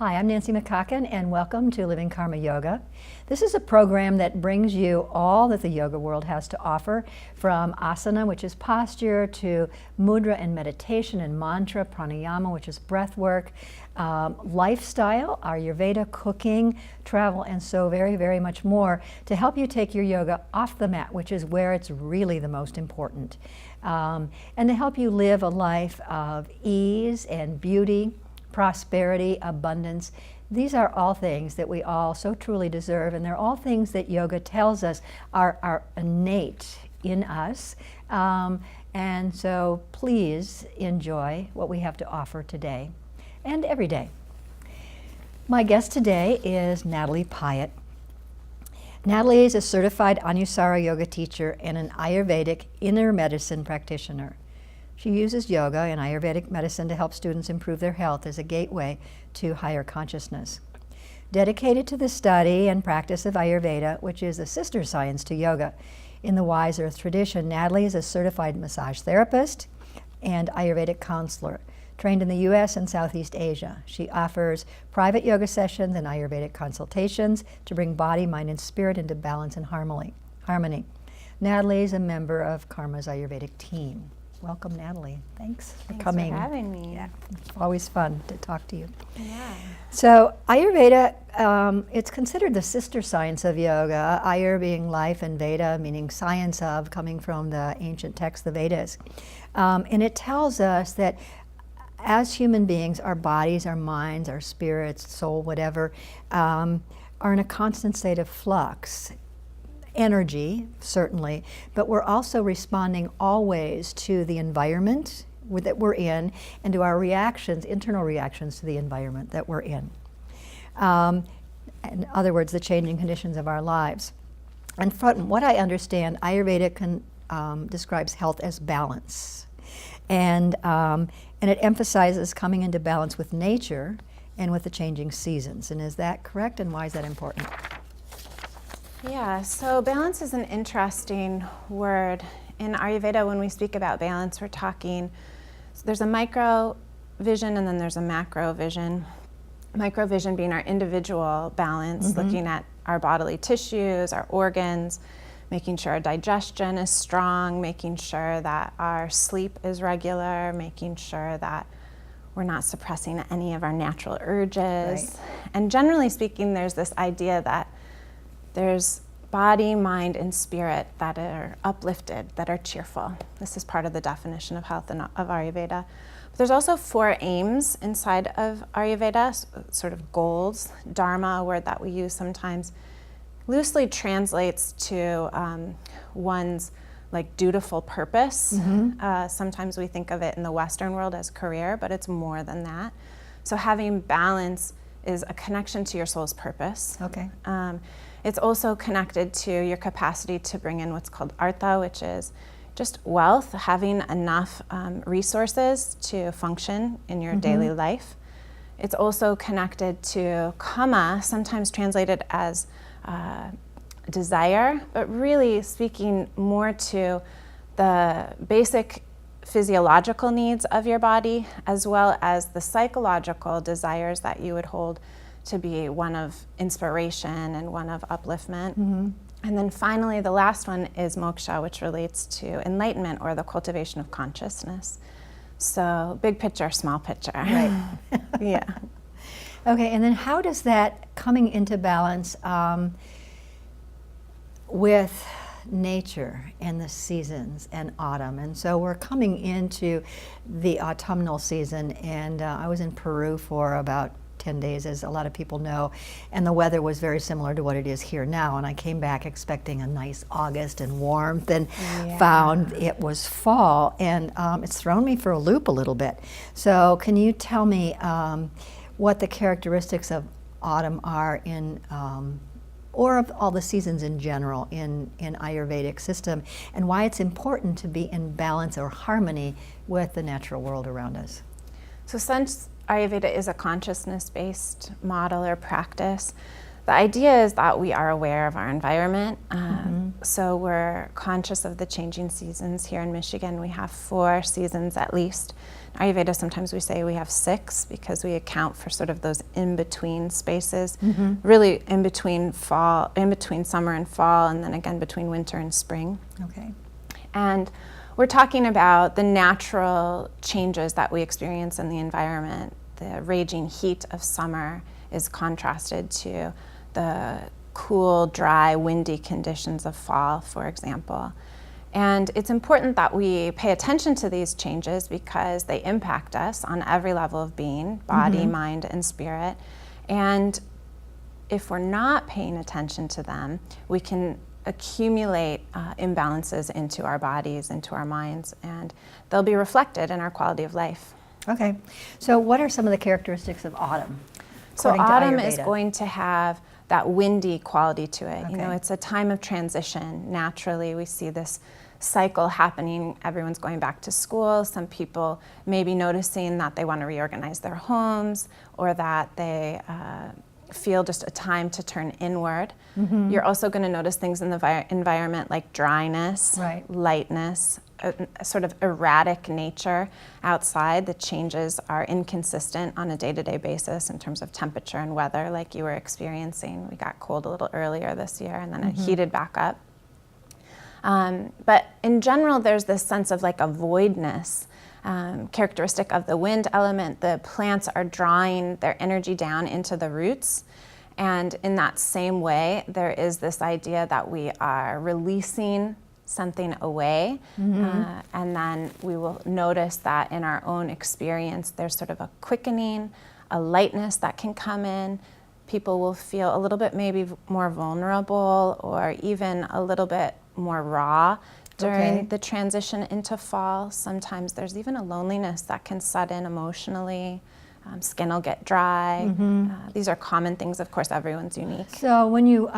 Hi, I'm Nancy McCocken, and welcome to Living Karma Yoga. This is a program that brings you all that the yoga world has to offer, from asana, which is posture, to mudra and meditation and mantra, pranayama, which is breath work, lifestyle, Ayurveda, cooking, travel, and so very, very much more to help you take your yoga off the mat, which is where it's really the most important, and to help you live a life of ease and beauty, prosperity, abundance. These are all things that we all so truly deserve, and they're all things that yoga tells us are innate in us. And so please enjoy what we have to offer today and every day. My guest today is Natalie Piet. Natalie is a certified Anusara yoga teacher and an Ayurvedic inner medicine practitioner. She uses yoga and Ayurvedic medicine to help students improve their health as a gateway to higher consciousness. Dedicated to the study and practice of Ayurveda, which is a sister science to yoga, in the Wise Earth tradition, Natalie is a certified massage therapist and Ayurvedic counselor, trained in the U.S. and Southeast Asia. She offers private yoga sessions and Ayurvedic consultations to bring body, mind, and spirit into balance and harmony. Natalie is a member of Karma's Ayurvedic team. Welcome, Natalie. Thanks for coming. Thanks for having me. Yeah, it's always fun to talk to you. Yeah. So Ayurveda, it's considered the sister science of yoga, Ayur being life and Veda meaning science of, coming from the ancient text, the Vedas. And it tells us that as human beings, our bodies, our minds, our spirits, soul, whatever, are in a constant state of flux. Energy, certainly, but we're also responding always to the environment that we're in and to our reactions, internal reactions to the environment that we're in. In other words, the changing conditions of our lives. And from what I understand, Ayurveda describes health as balance. And it emphasizes coming into balance with nature and with the changing seasons. And is that correct? And why is that important? Yeah, so balance is an interesting word. In Ayurveda, when we speak about balance, we're talking, so there's a micro vision and then there's a macro vision. Micro vision being our individual balance, looking at our bodily tissues, our organs, making sure our digestion is strong, making sure that our sleep is regular, making sure that we're not suppressing any of our natural urges. Right. And generally speaking, there's this idea that there's body, mind, and spirit that are uplifted, that are cheerful. This is part of the definition of health and of Ayurveda. But there's also 4 aims inside of Ayurveda, sort of goals. Dharma, a word that we use sometimes, loosely translates to one's like dutiful purpose. Sometimes we think of it in the Western world as career, but it's more than that. So having balance is a connection to your soul's purpose. Okay. It's also connected to your capacity to bring in what's called artha, which is just wealth, having enough resources to function in your daily life. It's also connected to kama, sometimes translated as desire, but really speaking more to the basic physiological needs of your body, as well as the psychological desires that you would hold to be one of inspiration and one of upliftment. And then finally, the last one is moksha, which relates to enlightenment or the cultivation of consciousness. So big picture, small picture. Right. Yeah. Okay, and then how does that coming into balance with nature and the seasons and autumn? And so we're coming into the autumnal season, and I was in Peru for about 10 days, as a lot of people know, and the weather was very similar to what it is here now, and I came back expecting a nice August and warmth, and found it was fall, and it's thrown me for a loop a little bit. So can you tell me what the characteristics of autumn are in or of all the seasons in general in Ayurvedic system, and why it's important to be in balance or harmony with the natural world around us? So since Ayurveda is a consciousness-based model or practice, the idea is that we are aware of our environment. So we're conscious of the changing seasons. Here in Michigan, we have 4 seasons at least. In Ayurveda, sometimes we say we have 6 because we account for sort of those in-between spaces, really in between summer and fall, and then again between winter and spring. Okay. And we're talking about the natural changes that we experience in the environment. The raging heat of summer is contrasted to the cool, dry, windy conditions of fall, for example. And it's important that we pay attention to these changes because they impact us on every level of being, body, mind, and spirit. And if we're not paying attention to them, we can accumulate imbalances into our bodies, into our minds, and they'll be reflected in our quality of life. Okay. So what are some of the characteristics of autumn? So according to autumn is Ayurveda? going to have that windy quality to it. You know, Okay. it's a time of transition. Naturally, we see this cycle happening. Everyone's going back to school. Some people may be noticing that they want to reorganize their homes, or that they feel just a time to turn inward. You're also going to notice things in the environment like dryness, Right. lightness, a sort of erratic nature outside. The changes are inconsistent on a day-to-day basis in terms of temperature and weather, like you were experiencing. We got cold a little earlier this year, and then it heated back up. But in general, there's this sense of like a voidness, characteristic of the wind element. The plants are drawing their energy down into the roots. And in that same way, there is this idea that we are releasing something away. And then we will notice that in our own experience, there's sort of a quickening, a lightness that can come in. People will feel a little bit maybe more vulnerable, or even a little bit more raw during the transition into fall. Sometimes there's even a loneliness that can set in emotionally. Skin will get dry. These are common things. Of course, everyone's unique. So when you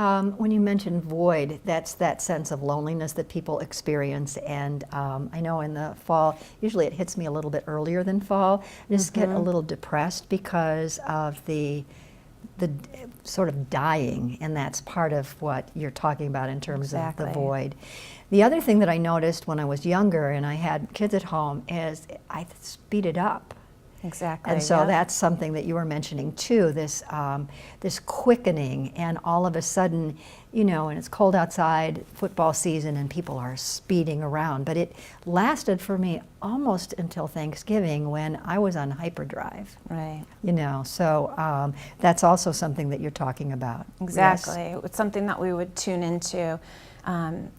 mention void, that's that sense of loneliness that people experience. And I know in the fall, usually it hits me a little bit earlier than fall. I just get a little depressed because of the sort of dying, and that's part of what you're talking about in terms of the void. The other thing that I noticed when I was younger and I had kids at home is I speeded up. Exactly. And so that's something that you were mentioning too, this quickening, and all of a sudden, you know, and it's cold outside, football season, and people are speeding around. But it lasted for me almost until Thanksgiving, when I was on hyperdrive. Right. You know, so that's also something that you're talking about. Exactly. Yes. It's something that we would tune into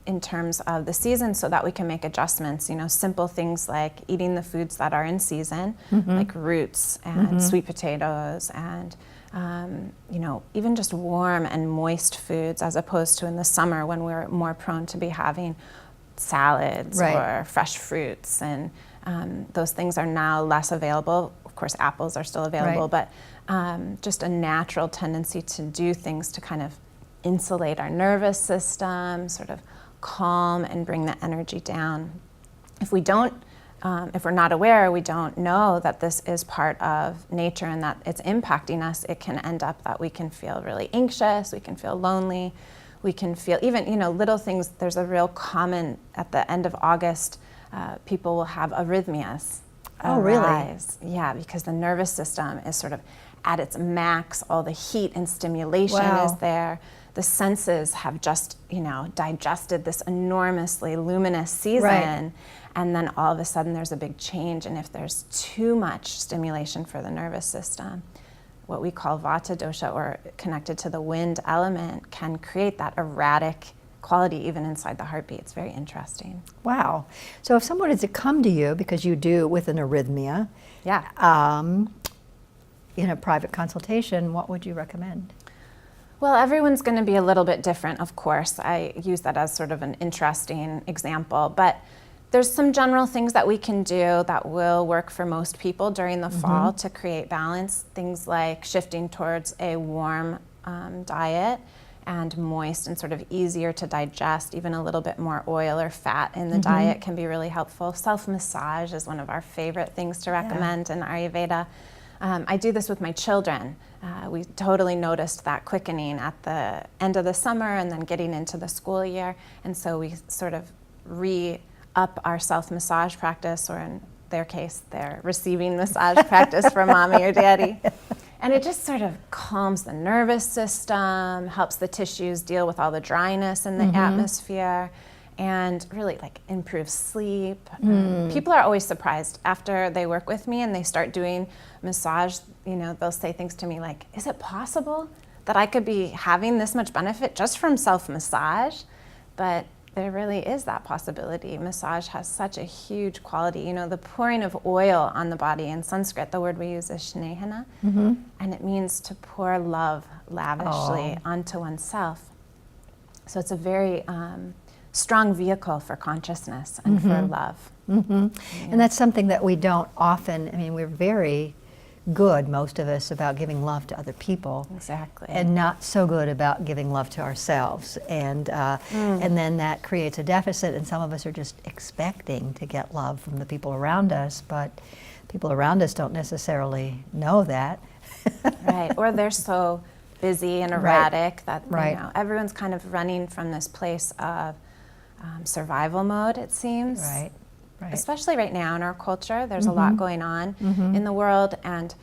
in terms of the season, so that we can make adjustments. You know, simple things like eating the foods that are in season, like roots and sweet potatoes, and you know, even just warm and moist foods, as opposed to in the summer when we're more prone to be having salads or fresh fruits, and those things are now less available. Of course, apples are still available, but just a natural tendency to do things to kind of insulate our nervous system, sort of calm and bring the energy down. If we don't, if we're not aware, we don't know that this is part of nature and that it's impacting us, it can end up that we can feel really anxious, we can feel lonely, we can feel even, you know, little things. There's a real common, at the end of August, people will have arrhythmias. Oh, arise. Really? Yeah, because the nervous system is sort of at its max, all the heat and stimulation is there. The senses have just, you know, digested this enormously luminous season, and then all of a sudden there's a big change. And if there's too much stimulation for the nervous system, what we call vata dosha, or connected to the wind element, can create that erratic quality even inside the heartbeat. It's very interesting. Wow. So if someone is to come to you, because you do with an arrhythmia, in a private consultation, what would you recommend? Well, everyone's going to be a little bit different, of course. I use that as sort of an interesting example, but there's some general things that we can do that will work for most people during the fall to create balance. Things like shifting towards a warm diet and moist and sort of easier to digest. Even a little bit more oil or fat in the diet can be really helpful. Self-massage is one of our favorite things to recommend in Ayurveda. I do this with my children. We totally noticed that quickening at the end of the summer and then getting into the school year. And so we sort of re-up our self-massage practice, or in their case, they're receiving massage practice from mommy or daddy. And it just sort of calms the nervous system, helps the tissues deal with all the dryness in the atmosphere, and really like improves sleep. People are always surprised after they work with me and they start doing massage. They'll say things to me like, is it possible that I could be having this much benefit just from self-massage? But there really is that possibility. Massage has such a huge quality. The pouring of oil on the body, in Sanskrit, the word we use is snehana, and it means to pour love lavishly onto oneself. So it's a very strong vehicle for consciousness and for love. And that's something that we don't often, we're very good, most of us, about giving love to other people. Exactly. And not so good about giving love to ourselves. And then that creates a deficit, and some of us are just expecting to get love from the people around us, but people around us don't necessarily know that. Right, or they're so busy and erratic that everyone's kind of running from this place of survival mode, it seems. Right. Especially right now in our culture, there's a lot going on in the world, and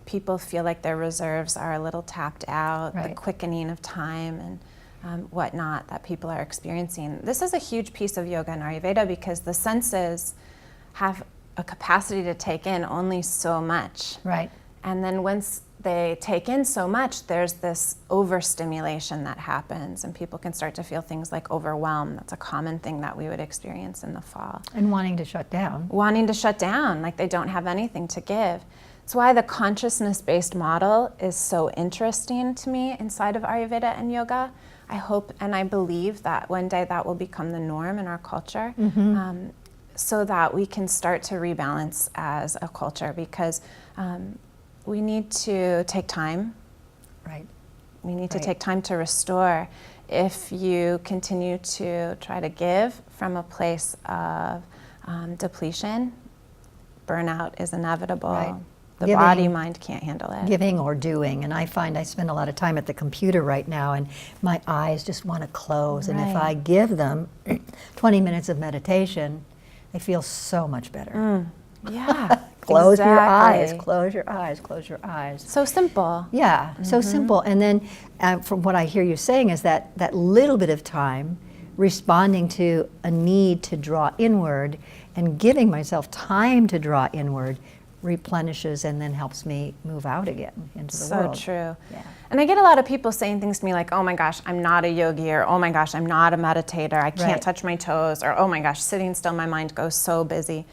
people feel like their reserves are a little tapped out, the quickening of time and whatnot that people are experiencing. This is a huge piece of yoga and Ayurveda because the senses have a capacity to take in only so much. Right. And then once they take in so much, there's this overstimulation that happens, and people can start to feel things like overwhelm. That's a common thing that we would experience in the fall. And wanting to shut down. Wanting to shut down, like they don't have anything to give. It's why the consciousness-based model is so interesting to me inside of Ayurveda and yoga. I hope and I believe that one day that will become the norm in our culture, so that we can start to rebalance as a culture, because we need to take time. Right. We need to take time to restore. If you continue to try to give from a place of depletion, burnout is inevitable. Right. The body, mind can't handle it. Giving or doing. And I find I spend a lot of time at the computer right now, and my eyes just want to close. And if I give them 20 minutes of meditation, they feel so much better. Yeah. Close your eyes, close your eyes, close your eyes. So simple. Yeah, so simple. And then from what I hear you saying is that little bit of time responding to a need to draw inward and giving myself time to draw inward replenishes and then helps me move out again into the world. So true. Yeah. And I get a lot of people saying things to me like, oh my gosh, I'm not a yogi, or oh my gosh, I'm not a meditator, I can't touch my toes, or oh my gosh, sitting still, my mind goes so busy.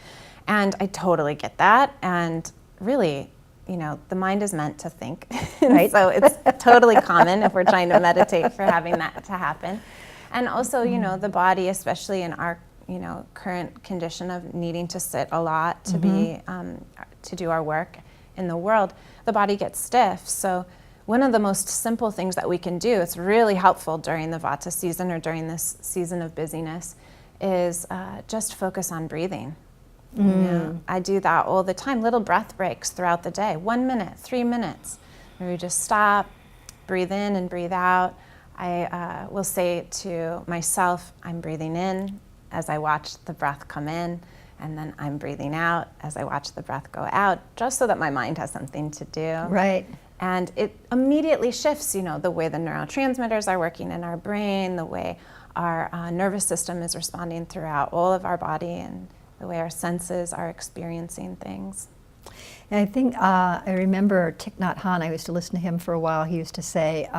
And I totally get that. And really, the mind is meant to think. Right. So it's totally common if we're trying to meditate for having that to happen. And also, the body, especially in our, current condition of needing to sit a lot to be, to do our work in the world, the body gets stiff. So one of the most simple things that we can do, it's really helpful during the Vata season or during this season of busyness, is just focus on breathing. I do that all the time, little breath breaks throughout the day, 1 minute, 3 minutes, where we just stop, breathe in and breathe out. I will say to myself, I'm breathing in as I watch the breath come in, and then I'm breathing out as I watch the breath go out, just so that my mind has something to do. Right. And it immediately shifts, the way the neurotransmitters are working in our brain, the way our nervous system is responding throughout all of our body, and the way our senses are experiencing things. And I think, I remember Thich Nhat Hanh, I used to listen to him for a while, he used to say,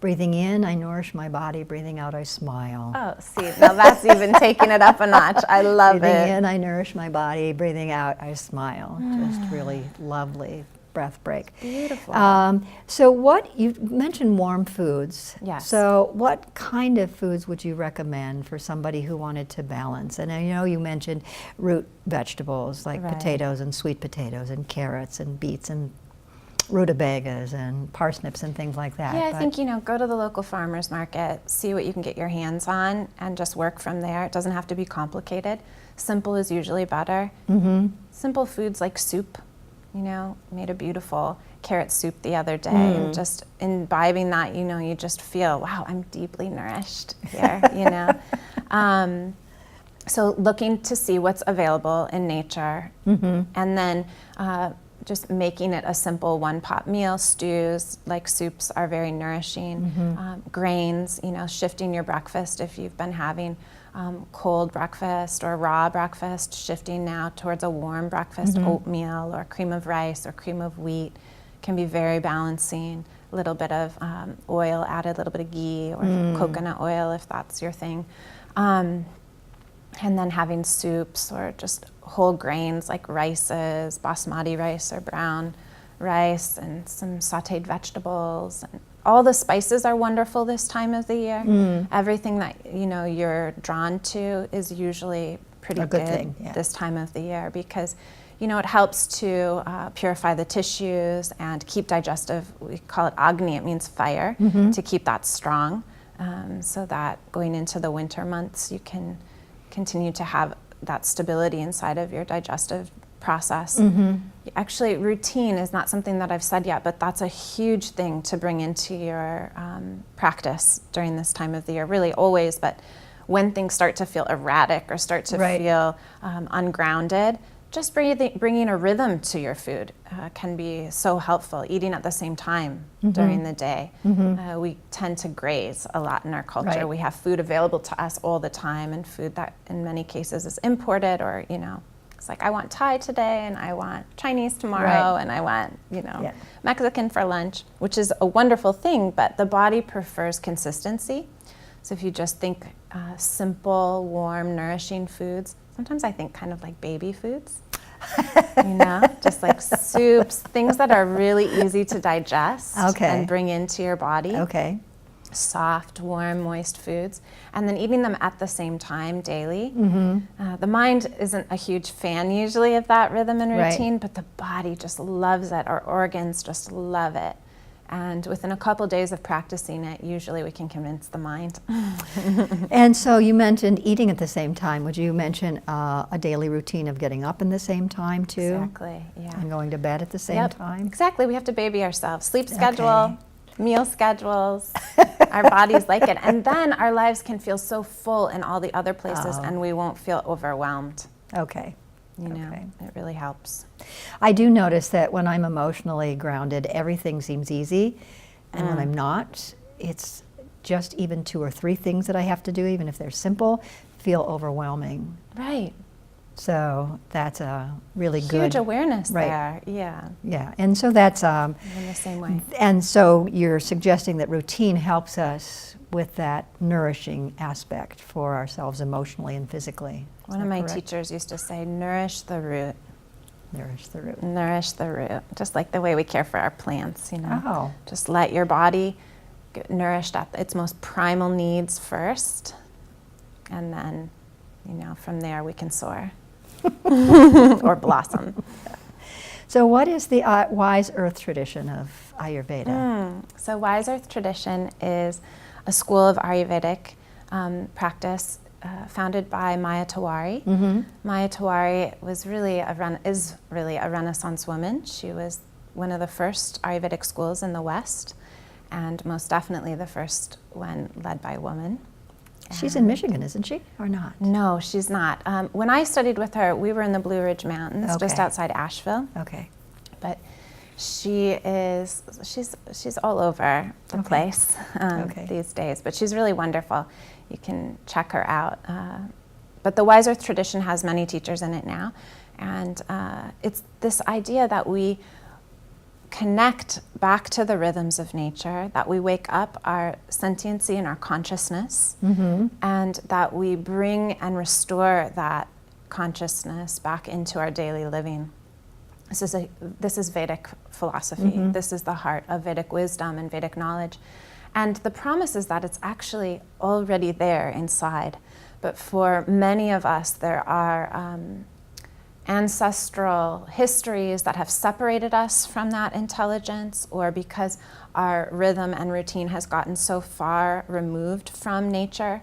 breathing in, I nourish my body, breathing out, I smile. Oh, see, now that's even taking it up a notch. I love breathing it. Breathing in, I nourish my body, breathing out, I smile. Just really lovely breath break. Beautiful. So you mentioned warm foods. Yes. So what kind of foods would you recommend for somebody who wanted to balance? And I know you mentioned root vegetables like potatoes and sweet potatoes and carrots and beets and rutabagas and parsnips and things like that. Yeah, I think, go to the local farmer's market, see what you can get your hands on, and just work from there. It doesn't have to be complicated. Simple is usually better. Simple foods like soup. you know, made a beautiful carrot soup the other day, and just imbibing that, you know, you just feel, wow, I'm deeply nourished here, you know. So looking to see what's available in nature, and then just making it a simple one-pot meal. Stews, like soups, are very nourishing. Grains, you know, shifting your breakfast if you've been having cold breakfast or raw breakfast, shifting now towards a warm breakfast, oatmeal or cream of rice or cream of wheat can be very balancing. A little bit of oil added, a little bit of ghee or coconut oil if that's your thing. And then having soups or just whole grains like rices, basmati rice or brown rice, and some sauteed vegetables. And all the spices are wonderful this time of the year. Everything that, you know, you're drawn to is usually pretty good thing, yeah. this time of the year, because, you know, it helps to purify the tissues and keep digestive, we call it Agni, it means fire, to keep that strong, so that going into the winter months you can continue to have that stability inside of your digestive process. Actually, routine is not something that I've said yet, but that's a huge thing to bring into your practice during this time of the year, really always, but when things start to feel erratic or start to feel ungrounded, just bringing a rhythm to your food can be so helpful. Eating at the same time during the day. We tend to graze a lot in our culture. We have food available to us all the time, and food that in many cases is imported, or, you know, it's like, I want Thai today and I want Chinese tomorrow and I want, you know, Mexican for lunch, which is a wonderful thing, but the body prefers consistency. So if you just think simple, warm, nourishing foods, sometimes I think kind of like baby foods, you know, just like soups, things that are really easy to digest and bring into your body. Soft, warm, moist foods, and then eating them at the same time daily. The mind isn't a huge fan usually of that rhythm and routine, but the body just loves it. Our organs just love it. And within a couple days of practicing it, usually we can convince the mind. And so you mentioned eating at the same time. Would you mention a daily routine of getting up in the same time too? Exactly, yeah. And going to bed at the same time? Exactly, we have to baby ourselves. Sleep schedule, meal schedules, our bodies like it. And then our lives can feel so full in all the other places and we won't feel overwhelmed. You know, it really helps. I do notice that when I'm emotionally grounded, everything seems easy. And when I'm not, it's just even 2 or 3 things that I have to do, even if they're simple, feel overwhelming. So that's a really good... Huge awareness there, Yeah, and so that's... in the same way. And so you're suggesting that routine helps us with that nourishing aspect for ourselves emotionally and physically. One of my teachers used to say, nourish the root. Nourish the root. Nourish the root, just like the way we care for our plants, you know. Just let your body get nourished at its most primal needs first, and then, you know, from there we can soar. Or blossom. So what is the Wise Earth tradition of Ayurveda? So Wise Earth tradition is a school of Ayurvedic practice founded by Maya Tewari. Maya Tewari was really is really a Renaissance woman. She was one of the first Ayurvedic schools in the West, and most definitely the first one led by a woman. She's in Michigan, isn't she, or not? No, she's not. When I studied with her, we were in the Blue Ridge Mountains, just outside Asheville. But she's all over the place these days. But she's really wonderful. You can check her out. But the Wise Earth tradition has many teachers in it now, and it's this idea that we connect back to the rhythms of nature, that we wake up our sentiency and our consciousness, and that we bring and restore that consciousness back into our daily living. This is Vedic philosophy. This is the heart of Vedic wisdom and Vedic knowledge. And the promise is that it's actually already there inside. But for many of us, there are ancestral histories that have separated us from that intelligence, or because our rhythm and routine has gotten so far removed from nature,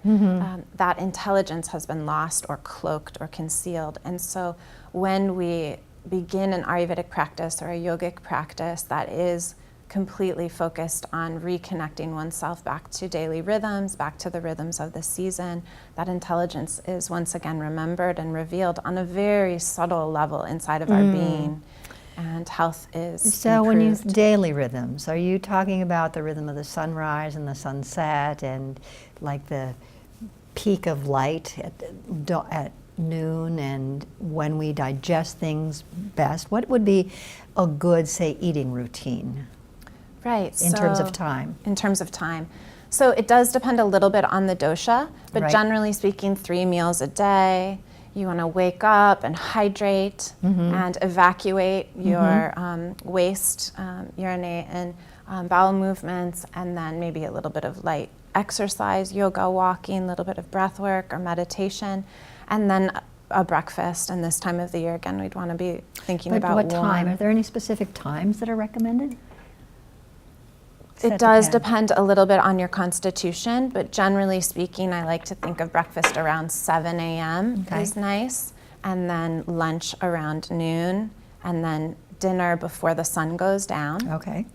that intelligence has been lost or cloaked or concealed. And so when we begin an Ayurvedic practice or a yogic practice that is completely focused on reconnecting oneself back to daily rhythms, back to the rhythms of the season, that intelligence is once again remembered and revealed on a very subtle level inside of our being, and health is So when you improved. daily rhythms, are you talking about the rhythm of the sunrise and the sunset and like the peak of light at noon and when we digest things best? What would be a good, say, eating routine? Right. In terms of time. In terms of time. So it does depend a little bit on the dosha, but generally speaking, 3 meals a day. You want to wake up and hydrate and evacuate your waste, urinate and bowel movements, and then maybe a little bit of light exercise, yoga, walking, a little bit of breath work or meditation, and then a breakfast. And this time of the year, again, we'd want to be thinking about what time? warm. Are there any specific times that are recommended? It does depend a little bit on your constitution, but generally speaking, I like to think of breakfast around 7 a.m. is nice, and then lunch around noon, and then dinner before the sun goes down. Okay.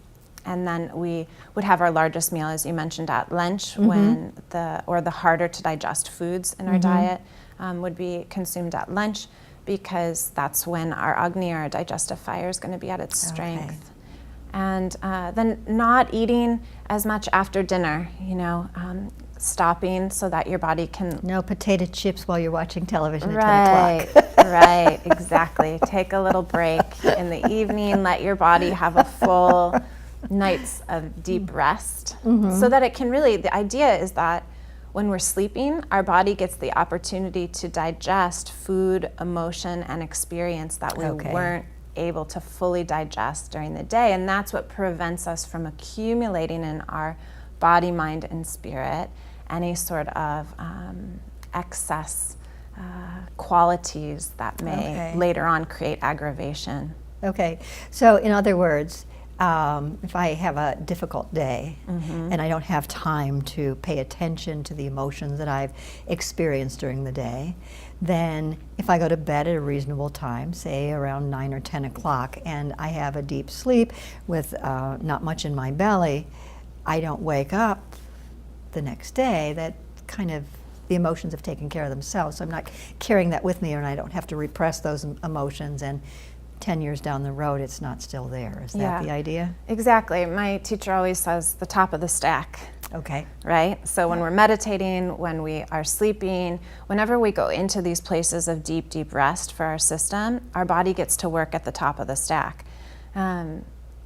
And then we would have our largest meal, as you mentioned, at lunch, when the harder to digest foods in our diet would be consumed at lunch, because that's when our Agni, our digestive fire, is going to be at its strength. And then not eating as much after dinner, stopping so that your body can... No potato chips while you're watching television at 10 o'clock. Right, exactly. Take a little break in the evening, let your body have a full nights of deep rest, so that it can really... The idea is that when we're sleeping, our body gets the opportunity to digest food, emotion, and experience that we weren't able to fully digest during the day, and that's what prevents us from accumulating in our body, mind, and spirit any sort of excess qualities that may later on create aggravation. Okay, so in other words, if I have a difficult day and I don't have time to pay attention to the emotions that I've experienced during the day, then if I go to bed at a reasonable time, say around 9 or 10 o'clock, and I have a deep sleep with not much in my belly, I don't wake up the next day. That kind of, the emotions have taken care of themselves. So I'm not carrying that with me, and I don't have to repress those emotions, and 10 years down the road, it's not still there. Is that the idea? Exactly. My teacher always says the top of the stack. Okay. Right? So when we're meditating, when we are sleeping, whenever we go into these places of deep, deep rest for our system, our body gets to work at the top of the stack.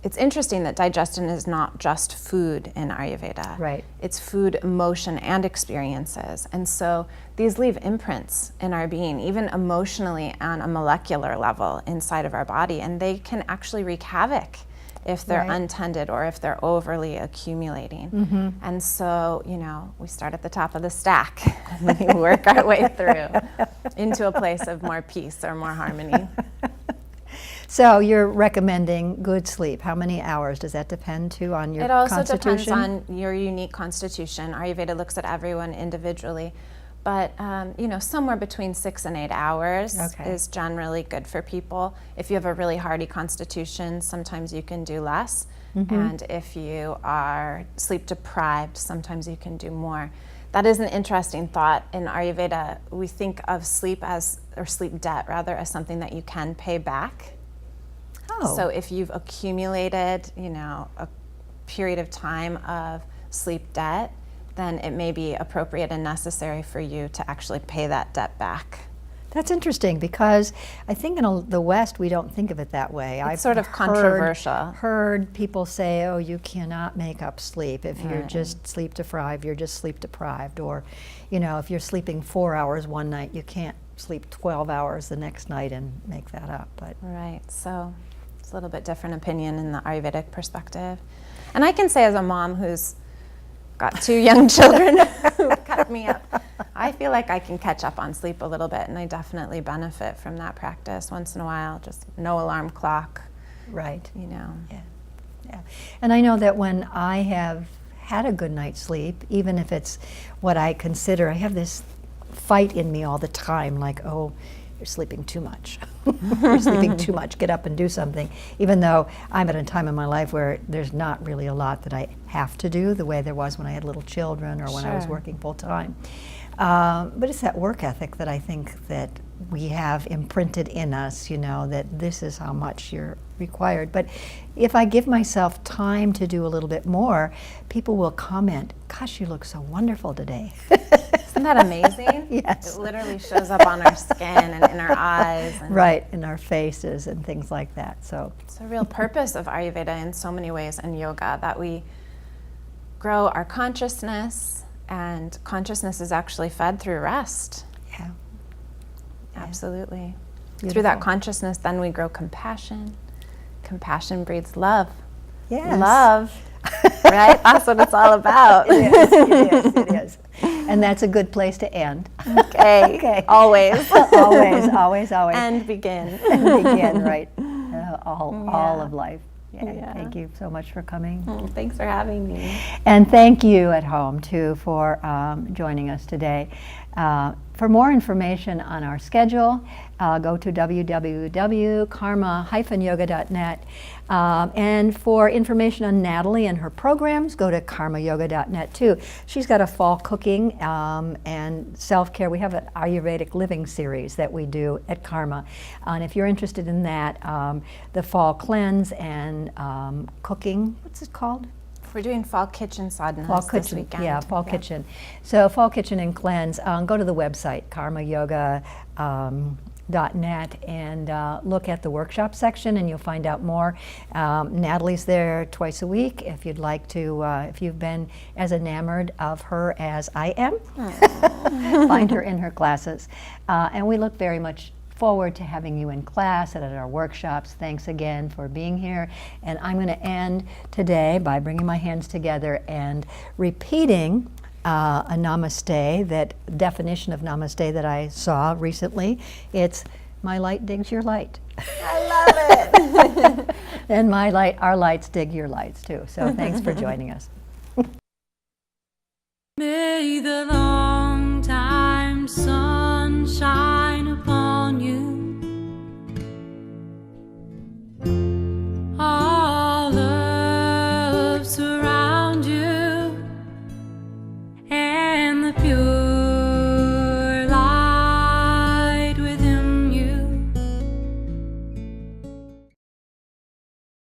It's interesting that digestion is not just food in Ayurveda. Right. It's food, emotion, and experiences. And so these leave imprints in our being, even emotionally on a molecular level inside of our body, and they can actually wreak havoc if they're untended or if they're overly accumulating. And so, we start at the top of the stack and we work our way through into a place of more peace or more harmony. So you're recommending good sleep. How many hours? Does that depend too on your constitution? It also depends on your unique constitution. Ayurveda looks at everyone individually. But, somewhere between 6 and 8 hours is generally good for people. If you have a really hardy constitution, sometimes you can do less. And if you are sleep deprived, sometimes you can do more. That is an interesting thought. In Ayurveda, we think of sleep or sleep debt rather, as something that you can pay back. Oh. So if you've accumulated, a period of time of sleep debt, then it may be appropriate and necessary for you to actually pay that debt back. That's interesting, because I think in the West we don't think of it that way. It's sort of controversial. Heard people say, oh, you cannot make up sleep. If you're just sleep deprived, you're just sleep deprived. Or, if you're sleeping 4 hours one night, you can't sleep 12 hours the next night and make that up. But so it's a little bit different opinion in the Ayurvedic perspective. And I can say, as a mom who's got 2 young children who cut me up, I feel like I can catch up on sleep a little bit, and I definitely benefit from that practice once in a while. Just no alarm clock. Right. Yeah. And I know that when I have had a good night's sleep, even if it's what I consider, I have this fight in me all the time, like, oh, you're sleeping too much. You're sleeping too much. Get up and do something. Even though I'm at a time in my life where there's not really a lot that I have to do the way there was when I had little children or when I was working full time. But it's that work ethic that I think that we have imprinted in us, you know, that this is how much you're required. But if I give myself time to do a little bit more, people will comment, gosh, you look so wonderful today. Isn't that amazing? Yes. It literally shows up on our skin and in our eyes. And right, in our faces and things like that. So it's a real purpose of Ayurveda in so many ways, and yoga, that we grow our consciousness, and consciousness is actually fed through rest. yeah. Absolutely. Beautiful. Through that consciousness, then we grow compassion. Compassion breeds love. Yes. Love, right? That's what it's all about. It is, it is, it is. And that's a good place to end. Okay. Okay. Always. Always, always, always. And begin. And begin, right. All of life. Yeah. Thank you so much for coming. Thanks for having me. And thank you at home, too, for joining us today. For more information on our schedule, go to www.karma-yoga.net. And for information on Natalie and her programs, go to karmayoga.net too. She's got a fall cooking and self-care. We have an Ayurvedic living series that we do at Karma. And if you're interested in that, the fall cleanse and cooking, what's it called? We're doing fall kitchen sadhanas Fall this kitchen, weekend. yeah, fall kitchen. So fall kitchen and cleanse. Go to the website karmayoga.net and look at the workshop section, and you'll find out more. Natalie's there twice a week. If you'd like to, if you've been as enamored of her as I am, find her in her classes. And we look very much forward to having you in class and at our workshops. Thanks again for being here. And I'm going to end today by bringing my hands together and repeating a namaste, that definition of namaste that I saw recently. It's my light digs your light. I love it. And our lights dig your lights too. So thanks for joining us. May the long time sun shine upon you.